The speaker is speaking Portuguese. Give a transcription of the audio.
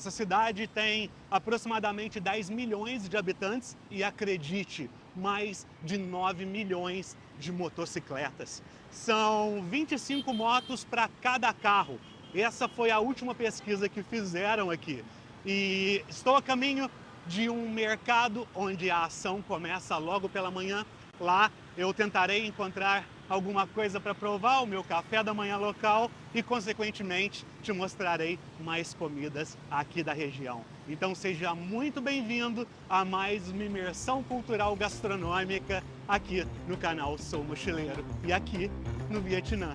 Essa cidade tem aproximadamente 10 milhões de habitantes e, acredite, mais de 9 milhões de motocicletas. São 25 motos para cada carro. Essa foi a última pesquisa que fizeram aqui. E estou a caminho de um mercado onde a ação começa logo pela manhã. Lá eu tentarei encontrar alguma coisa para provar, o meu café da manhã local e, consequentemente, te mostrarei mais comidas aqui da região. Então seja muito bem-vindo a mais uma imersão cultural gastronômica aqui no canal Sou Mochileiro e aqui no Vietnã.